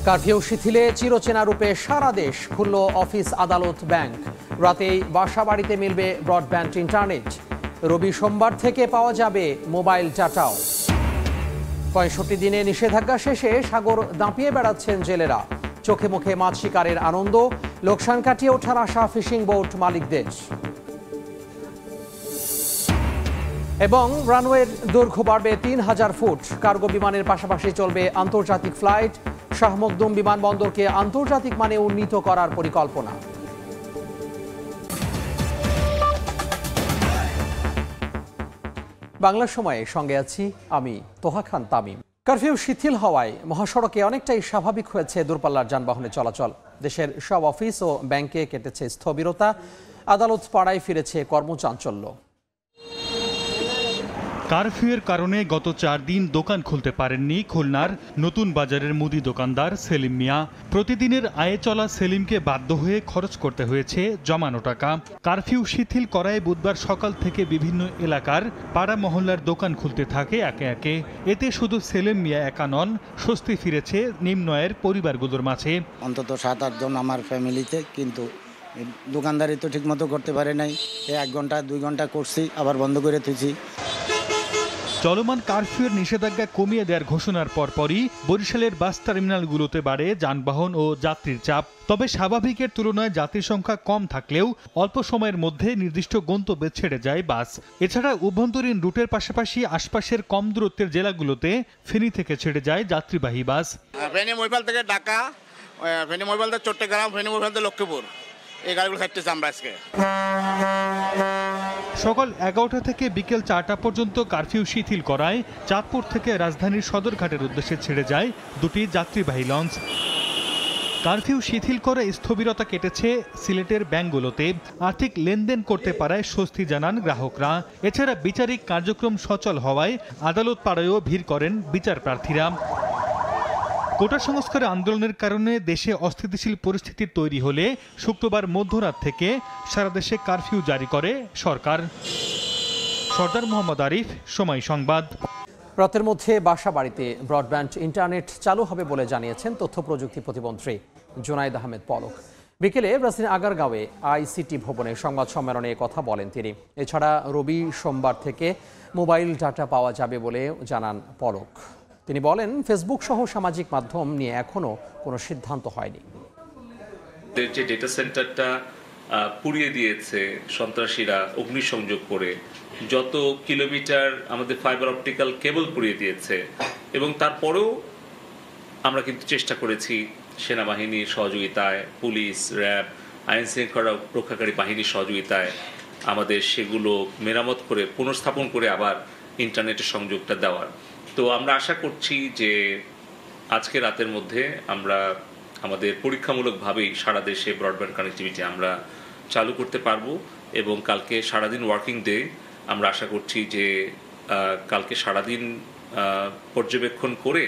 Curfew শিথিলে চিরচেনা রূপে সারা দেশ খুলল অফিস, আদালত, ব্যাংক। রাতেই বাসা বাড়িতে মিলবে ব্রডব্যান্ড ইন্টারনেট। রবি সোমবার থেকে পাওয়া যাবে মোবাইল ডাটাও। ৬৫ দিনে নিষেধাজ্ঞা শেষে সাগর দাপিয়ে বেড়াচ্ছেন জেলেরা। চোখে মুখে মাছ শিকারের আনন্দ, লোকসান কাটিয়ে ওঠার আশা ফিশিং বোট মালিকদের। এবং রানওয়ের দৈর্ঘ্য বাড়বে ৩,০০০ ফুট। কার্গো বিমানের পাশাপাশি চলবে আন্তর্জাতিক ফ্লাইট। শাহ মখদুম বিমানবন্দরকে আন্তর্জাতিক মানে উন্নীত করার পরিকল্পনা। বাংলা সময়ে সঙ্গে আছি আমি তোহা খান তামিম। কারফিউ শিথিল হওয়ায় মহাসড়কে অনেকটাই স্বাভাবিক হয়েছে দূরপাল্লার যানবাহনের চলাচল। দেশের সব অফিস ও ব্যাংকে কেটেছে স্থবিরতা, আদালত পাড়ায় ফিরেছে কর্মচাঞ্চল্য। কারফিউয়ের কারণে গত ৪ দিন দোকান খুলতে পারেননি খুলনার নতুন বাজারের মুদি দোকানদার সেলিম মিয়া। প্রতিদিনের আয়ে চলা সেলিমকে বাধ্য হয়ে খরচ করতে হয়েছে জমানো টাকা। কারফিউ শিথিল করায় বুধবার সকাল থেকে বিভিন্ন এলাকার পাড়া মহল্লার দোকান খুলতে থাকে একে একে। এতে শুধু সেলিম মিয়া একা নন, স্বস্তি ফিরেছে নিম্ন আয়ের পরিবারগুলোর মাঝে। অন্তত ৭-৮ জন আমার ফ্যামিলিতে, কিন্তু দোকানদারি তো ঠিকমতো করতে পারে নাই। ১ ঘন্টা ২ ঘন্টা করছি, আবার বন্ধ করে তুইছি। চলমান কারফিউর নিষেধাজ্ঞা কমিয়ে দেওয়ার ঘোষণার পরপরই বরিশালের বাস টার্মিনালগুলোতে বাড়ে যানবাহন ও যাত্রীর চাপ। তবে স্বাভাবিকের তুলনায় যাত্রীর সংখ্যা কম থাকলেও অল্প সময়ের মধ্যে নির্দিষ্ট গন্তব্যে ছেড়ে যায় বাস। এছাড়া অভ্যন্তরীণ রুটের পাশাপাশি আশপাশের কম দূরত্বের জেলাগুলোতে ফেনী থেকে ছেড়ে যায় যাত্রীবাহী বাস। ফেনী মহিপাল থেকে ঢাকা, ফেনী মহিপাল থেকে চট্টগ্রাম, ফেনী মহিপাল থেকে লক্ষ্মীপুর, এই গাড়িগুলো ছাড়তেছে আমরা আজকে। সকাল ১১টা থেকে বিকেল ৪টা পর্যন্ত কারফিউ শিথিল করায় চাঁদপুর থেকে রাজধানীর সদরঘাটের উদ্দেশ্যে ছেড়ে যায় দুটি যাত্রীবাহী লঞ্চ। কারফিউ শিথিল করে স্থবিরতা কেটেছে সিলেটের ব্যাংকগুলোতে। আর্থিক লেনদেন করতে পারায় স্বস্তি জানান গ্রাহকরা। এছাড়া বিচারিক কার্যক্রম সচল হওয়ায় আদালত পাড়ায়ও ভিড় করেন বিচার প্রার্থীরা। কোটা সংস্কার আন্দোলনের কারণে দেশে অস্থিতিশীল পরিস্থিতি তৈরি হলে শুক্রবার মধ্যরাত থেকে সারা দেশে কারফিউ জারি করে সরকার। সর্দার মোহাম্মদ আরিফ, সময় সংবাদ। রাতের মধ্যে বাসা বাড়িতে ব্রডব্যান্ড ইন্টারনেট চালু হবে বলে জানিয়েছেন তথ্য প্রযুক্তি প্রতিমন্ত্রী জুনাইদ আহমেদ পলক। বিকেলে রাজধানীর আগারগাঁওয়ে আইসিটি ভবনে সংবাদ সম্মেলনে কথা বলেন তিনি। এছাড়া রবি সোমবার থেকে মোবাইল ডাটা পাওয়া যাবে বলে জানান পলক। তিনি বলেন, ফেসবুক সহ সামাজিক মাধ্যম নিয়ে এখনো কোনো সিদ্ধান্ত হয়নি। যে ডেটা সেন্টারটা পুড়িয়ে দিয়েছে সন্ত্রাসীরা অগ্নিসংযোগ করে, যত কিলোমিটার আমাদের ফাইবার অপটিক্যাল কেবল পুড়িয়ে দিয়েছে, এবং তারপরেও আমরা কিন্তু চেষ্টা করেছি সেনাবাহিনীর সহযোগিতায়, পুলিশ, র্যাব, আইন শৃঙ্খলা রক্ষাকারী বাহিনীর সহযোগিতায় আমাদের সেগুলো মেরামত করে পুনঃস্থাপন করে আবার ইন্টারনেটের সংযোগটা দেওয়ার। তো আমরা আশা করছি যে আজকে রাতের মধ্যে আমরা আমাদের পরীক্ষামূলকভাবেই সারা দেশে ব্রডব্যান্ড কানেক্টিভিটি আমরা চালু করতে পারবো, এবং কালকে সারাদিন ওয়ার্কিং ডে। আমরা আশা করছি যে কালকে সারাদিন পর্যবেক্ষণ করে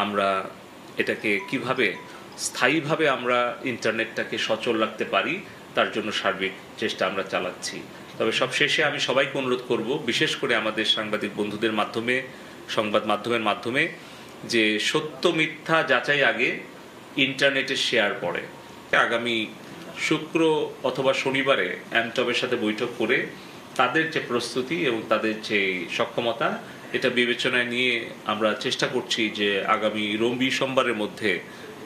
আমরা এটাকে কিভাবে স্থায়ীভাবে আমরা ইন্টারনেটটাকে সচল রাখতে পারি তার জন্য সার্বিক চেষ্টা আমরা চালাচ্ছি। তবে সব শেষে আমি সবাইকে অনুরোধ করব, বিশেষ করে আমাদের সাংবাদিক বন্ধুদের মাধ্যমে, সংবাদ মাধ্যমের মাধ্যমে, যে সত্য মিথ্যা যাচাই আগে ইন্টারনেটে শেয়ার পড়ে। আগামী শুক্র অথবা শনিবারে অ্যামটবের সাথে বৈঠক করে তাদের যে প্রস্তুতি এবং তাদের যে সক্ষমতা, এটা বিবেচনায় নিয়ে আমরা চেষ্টা করছি যে আগামী রবি সোমবারের মধ্যে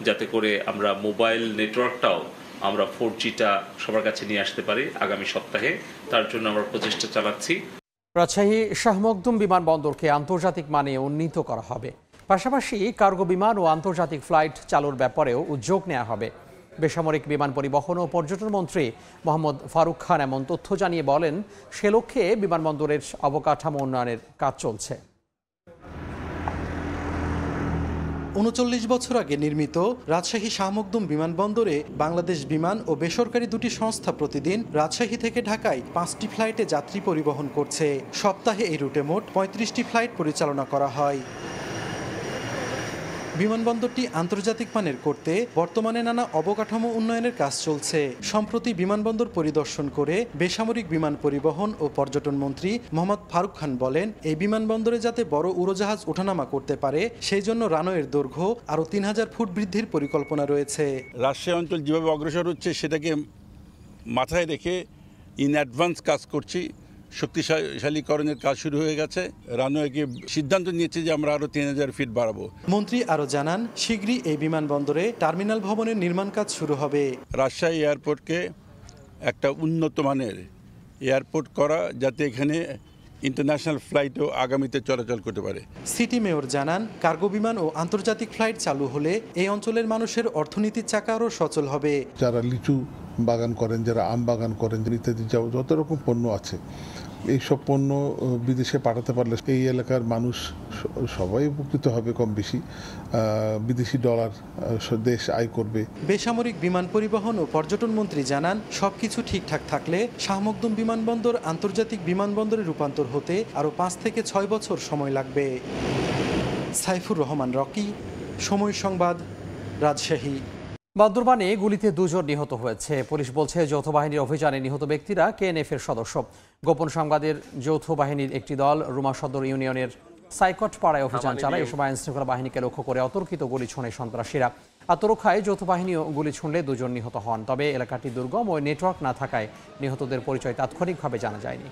যাতে করে আমরা মোবাইল নেটওয়ার্কটাও আমরা 4Gটা সবার কাছে নিয়ে আসতে পারি আগামী সপ্তাহে। তার জন্য আমরা প্রচেষ্টা চালাচ্ছি। রাজশাহী শাহ মখদুম বিমানবন্দরকে আন্তর্জাতিক মানে উন্নীত করা হবে। পাশাপাশি কার্গো বিমান ও আন্তর্জাতিক ফ্লাইট চালুর ব্যাপারেও উদ্যোগ নেওয়া হবে। বেসামরিক বিমান পরিবহন ও পর্যটন মন্ত্রী মোহাম্মদ ফারুক খান এমন তথ্য জানিয়ে বলেন, সে লক্ষ্যে বিমানবন্দরের অবকাঠামো উন্নয়নের কাজ চলছে। ৩৯ বছর আগে নির্মিত রাজশাহী শাহ মখদুম বিমানবন্দরে বাংলাদেশ বিমান ও বেসরকারি দুটি সংস্থা প্রতিদিন রাজশাহী থেকে ঢাকায় 5টি ফ্লাইটে যাত্রী পরিবহন করছে। সপ্তাহে এই রুটে মোট 35টি ফ্লাইট পরিচালনা করা হয়। বিমানবন্দরটি আন্তর্জাতিক মানের করতে বর্তমানে নানা অবকাঠামো উন্নয়নের কাজ চলছে। সম্প্রতি বিমানবন্দর পরিদর্শন করে বেসামরিক বিমান পরিবহন ও পর্যটন মন্ত্রী মোহাম্মদ ফারুক খান বলেন, এই বিমানবন্দরে যাতে বড় উড়োজাহাজ ওঠানামা করতে পারে সেই জন্য রানওয়ের দৈর্ঘ্য আরও 3000 ফুট বৃদ্ধির পরিকল্পনা রয়েছে। রাজশাহী অঞ্চল যেভাবে অগ্রসর হচ্ছে সেটাকে মাথায় রেখে ইন অ্যাডভান্স কাজ করছি। শক্তিশালীকরণের কাজ শুরু হয়ে গেছে। রানওয়েকে সিদ্ধান্ত নিয়েছে যে আমরা আরও 3000 ফিট বাড়াবো। মন্ত্রী আরও জানান, শীঘ্রই এই বিমানবন্দরে টার্মিনাল ভবনের নির্মাণ কাজ শুরু হবে। রাজশাহী এয়ারপোর্টকে একটা উন্নত মানের এয়ারপোর্ট করা, যাতে এখানে ইন্টারন্যাশনাল ফ্লাইটও আগামীতে চলাচল করতে পারে। সিটি মেয়র জানান, কার্গো বিমান ও আন্তর্জাতিক ফ্লাইট চালু হলে এই অঞ্চলের মানুষের অর্থনীতির চাকা আরও সচল হবে। যারা লিচু বাগান করেন, যারা আম বাগান করেন, ইত্যাদি যত রকম পণ্য আছে, এইসব পণ্য বিদেশে পাঠাতে পারলে এই এলাকার মানুষ সবাই উপকৃত হবে। কম বেশি বিদেশি ডলার দেশ আয় করবে। বেসামরিক বিমান পরিবহন ও পর্যটন মন্ত্রী জানান, সবকিছু ঠিকঠাক থাকলে শাহ মখদুম বিমানবন্দর আন্তর্জাতিক বিমানবন্দরে রূপান্তর হতে আরও 5 থেকে 6 বছর সময় লাগবে। সাইফুর রহমান রকি, সময় সংবাদ, রাজশাহী। বান্দরবানে গুলিতে 2 জন নিহত হয়েছে। পুলিশ বলছে যৌথ বাহিনীর অভিযানে নিহত ব্যক্তিরা কেএনএফ এর সদস্য। গোপন সংবাদের যৌথ বাহিনীর একটি দল রুমা সদর ইউনিয়নের সাইকট পাড়ায় অভিযান চালায়। এ সময় আইনশৃঙ্খলা বাহিনীকে লক্ষ্য করে অতর্কিত গুলি ছোঁড়ে সন্ত্রাসীরা। আত্মরক্ষায় যৌথ বাহিনীও গুলি ছুঁড়লে 2 জন নিহত হন। তবে এলাকাটি দুর্গম ও নেটওয়ার্ক না থাকায় নিহতদের পরিচয় তাৎক্ষণিকভাবে জানা যায়নি।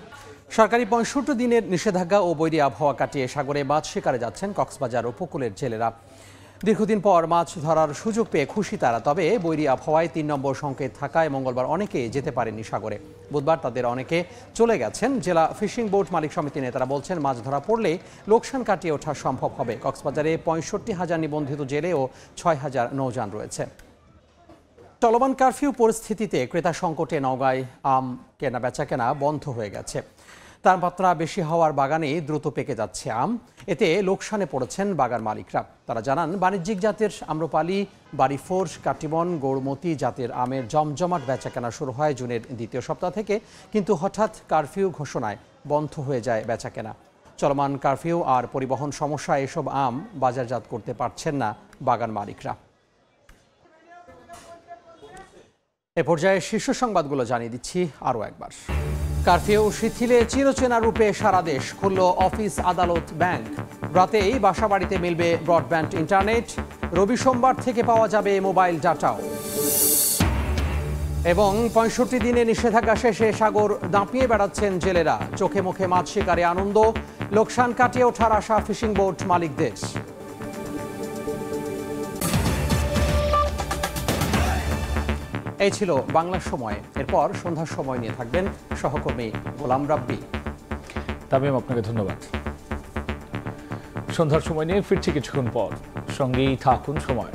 সরকারি 65 দিনের নিষেধাজ্ঞা ও বৈরী আবহাওয়া কাটিয়ে সাগরে মাছ শিকারে যাচ্ছেন কক্সবাজার উপকূলের জেলেরা। দীর্ঘদিন পর মাছ ধরার সুযোগ পেয়ে খুশি তারা। তবে বৈরী আবহাওয়ায় 3 নম্বর সংকেত থাকায় মঙ্গলবার অনেকে যেতে পারেননি সাগরে। বুধবার তাদের অনেকে চলে গেছেন। জেলা ফিশিং বোট মালিক সমিতি নেতারা বলছেন, মাছ ধরা পড়লে লোকসান কাটিয়ে ওঠা সম্ভব হবে। কক্সবাজারে 65,000 নিবন্ধিত জেলে ও 6,000 নৌযান রয়েছে। চলমান কারফিউ পরিস্থিতিতে ক্রেতা সংকটে নওগাঁয় আম কেনা বেচাকেনা বন্ধ হয়ে গেছে। তাপমাত্রা বেশি হওয়ার বাগানে দ্রুত পেকে যাচ্ছে আম। এতে লোকসানে পড়েছেন বাগান মালিকরা। তারা জানান, বাণিজ্যিক জাতের আম্রপালি, বাড়িফোর, কাটিমন, গৌরমতি জাতের আমের জমজমাট বেচাকেনা শুরু হয় জুনের দ্বিতীয় সপ্তাহ থেকে, কিন্তু হঠাৎ কারফিউ ঘোষণায় বন্ধ হয়ে যায় বেচাকেনা। চলমান কারফিউ আর পরিবহন সমস্যায় এসব আম বাজারজাত করতে পারছেন না বাগান মালিকরা। এ পর্যায়ে শীর্ষ সংবাদগুলো জানিয়ে দিচ্ছি আরও একবার। কারফিউ শিথিলে চিরচেনা রূপে সারা দেশ। খুলল অফিস, আদালত, ব্যাংক। রাতেই বাসাবাড়িতে মিলবে ব্রডব্যান্ড ইন্টারনেট। রবি সোমবার থেকে পাওয়া যাবে মোবাইল ডাটাও। এবং 65 দিনে নিষেধাজ্ঞা শেষে সাগর দাপিয়ে বেড়াচ্ছেন জেলেরা। চোখে মুখে মাছ শিকারে আনন্দ। লোকসান কাটিয়ে ওঠার আশা ফিশিং বোট মালিকদের। এই ছিল বাংলার সময়। এরপর সন্ধ্যার সময় নিয়ে থাকবেন সহকর্মী গোলাম রাব্বি। তামিম, আপনাকে ধন্যবাদ। সন্ধ্যার সময় নিয়ে ফিরছি কিছুক্ষণ পর। সঙ্গেই থাকুন সময়।